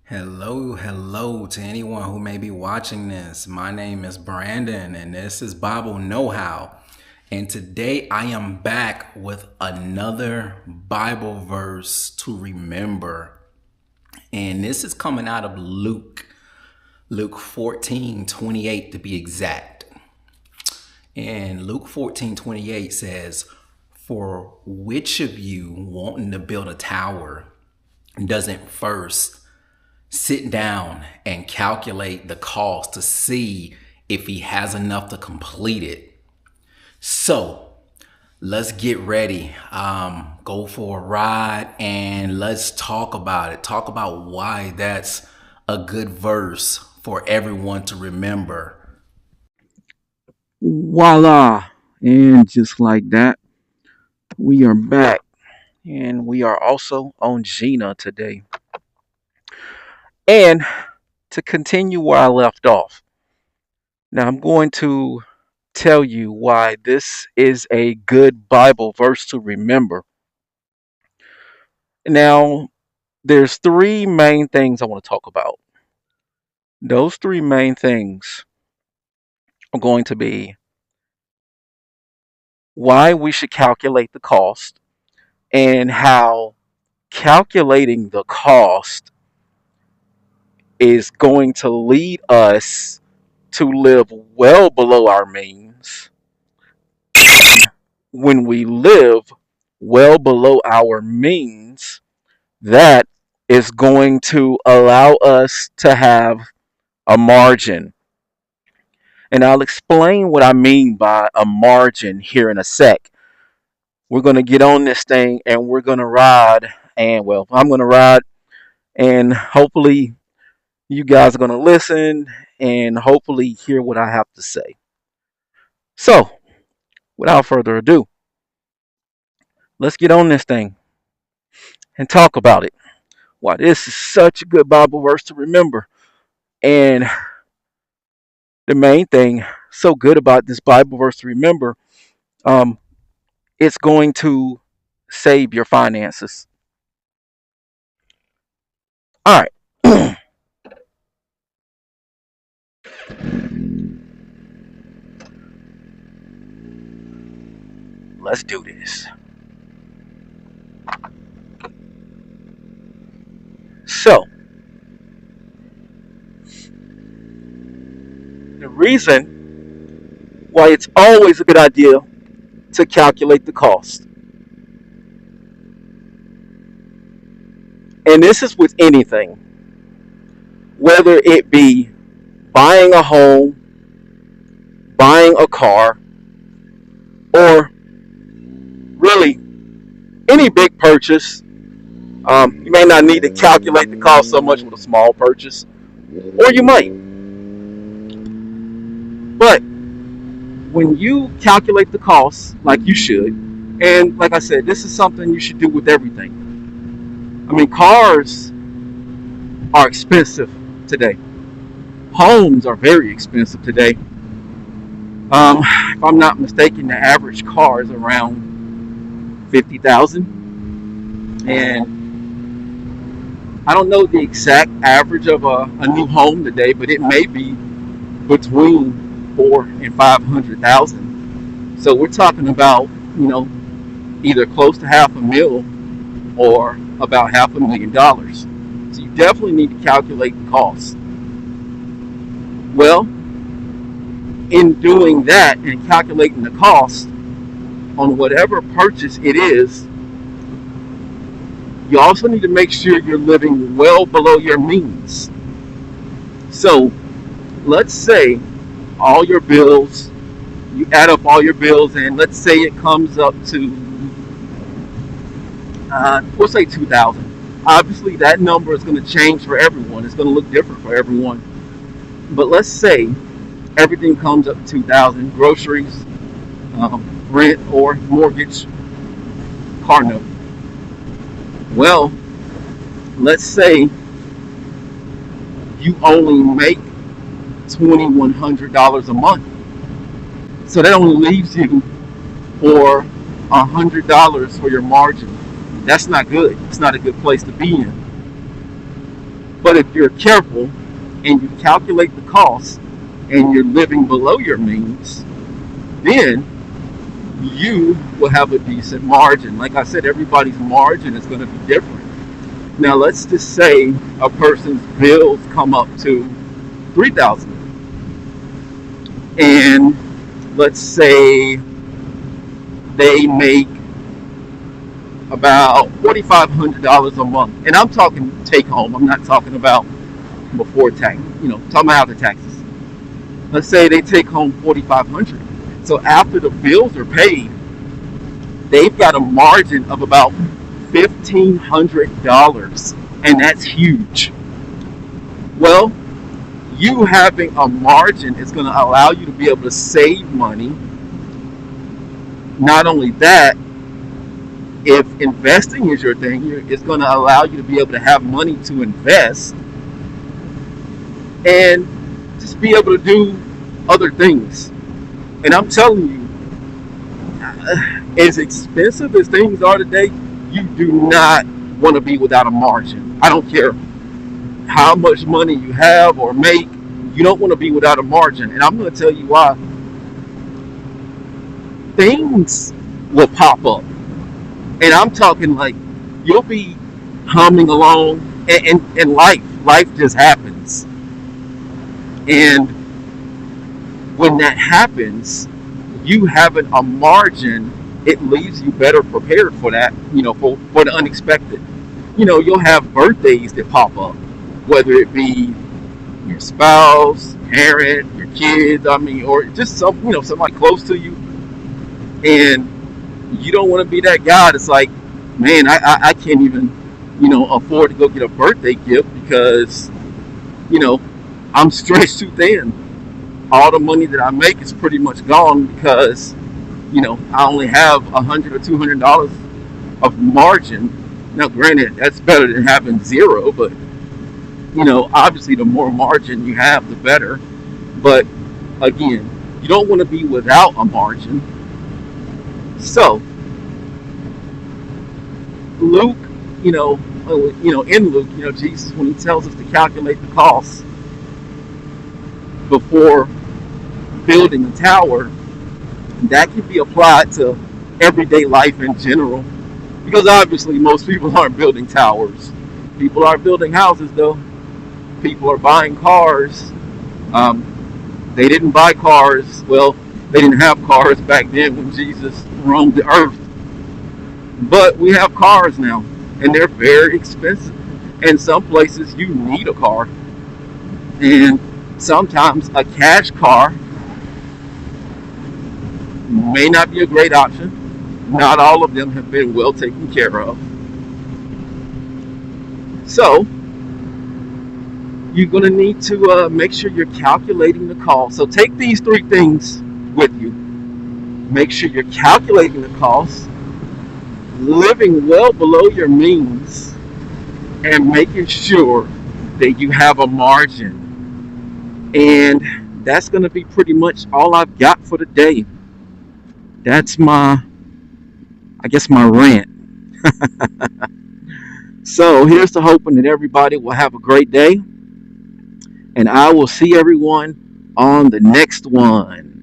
Hello to anyone who may be watching this. My name is Brandon and this is Bible Know How. And today I am back with another Bible verse to remember. And this is coming out of Luke 14:28 to be exact. And Luke 14:28 says, "For which of you wanting to build a tower doesn't first sit down and calculate the cost to see if he has enough to complete it?" So let's get ready. Go for a ride and let's talk about it. Talk about why that's a good verse for everyone to remember. Voila! And just like that, we are back. And we are also on Gina today. And to continue where I left off, now I'm going to tell you why this is a good Bible verse to remember. Now, there's three main things I want to talk about. Those three main things are going to be why we should calculate the cost and how calculating the cost is going to lead us to live well below our means. When we live well below our means, that is going to allow us to have a margin. And I'll explain what I mean by a margin here in a sec. We're going to get on this thing and we're going to ride. And well, I'm going to ride, and hopefully you guys are going to listen and hopefully hear what I have to say. So, without further ado, let's get on this thing and talk about it. Why this is such a good Bible verse to remember. And the main thing so good about this Bible verse to remember, um, it's going to save your finances. All right, let's do this. So, the reason why it's always a good idea to calculate the cost, and this is with anything, whether it be buying a home, buying a car, or really any big purchase. You may not need to calculate the cost so much with a small purchase, or you might. But when you calculate the cost like you should, and like I said, this is something you should do with everything. I mean, cars are expensive today. Homes are very expensive today. If I'm not mistaken, the average car is around 50,000, and I don't know the exact average of a new home today, but it may be between 4 and 500,000. So we're talking about, either close to half a mil or about $500,000. So you definitely need to calculate the cost. Well, in doing that and calculating the cost on whatever purchase it is, you also need to make sure you're living well below your means. So let's say all your bills, you add up all your bills, and let's say it comes up to, we'll say 2,000. Obviously, that number is going to change for everyone. It's going to look different for everyone. But let's say everything comes up to 2,000: groceries, rent, or mortgage, car note. Well, let's say you only make $2,100 a month. So that only leaves you for $100 for your margin. That's not good. It's not a good place to be in. But if you're careful and you calculate the cost and you're living below your means, then you will have a decent margin. Like I said, everybody's margin is going to be different. Now, let's just say a person's bills come up to $3,000, and let's say they make about $4,500 a month. And I'm talking take home. I'm not talking about before tax. Talking about after taxes. Let's say they take home $4,500. So after the bills are paid, they've got a margin of about $1,500, and that's huge. Well, you having a margin is going to allow you to be able to save money. Not only that, if investing is your thing, it's going to allow you to be able to have money to invest and just be able to do other things. And I'm telling you, as expensive as things are today, you do not want to be without a margin. I don't care how much money you have or make, you don't want to be without a margin. And I'm going to tell you why. Things will pop up. And I'm talking like you'll be humming along and life just happens. And when that happens, you having a margin, it leaves you better prepared for that, for the unexpected. You'll have birthdays that pop up, whether it be your spouse, parent, your kids, or just somebody close to you. And you don't want to be that guy that's like, man, I can't even, afford to go get a birthday gift because, I'm stretched too thin. All the money that I make is pretty much gone because, I only have $100 or $200 of margin. Now, granted, that's better than having zero, but, obviously the more margin you have, the better. But again, you don't want to be without a margin. So, Luke, in Luke, Jesus, when he tells us to calculate the cost before building a tower, that can be applied to everyday life in general. Because obviously most people aren't building towers. People are building houses though. People are buying cars. They didn't buy cars. Well, they didn't have cars back then when Jesus roamed the earth. But we have cars now, and they're very expensive. In some places, you need a car. And sometimes a cash car may not be a great option. Not all of them have been well taken care of. So, you're going to need to make sure you're calculating the cost. So take these three things with you. Make sure you're calculating the cost, living well below your means, and making sure that you have a margin. And that's going to be pretty much all I've got for today. That's my rant. So here's to hoping that everybody will have a great day. And I will see everyone on the next one.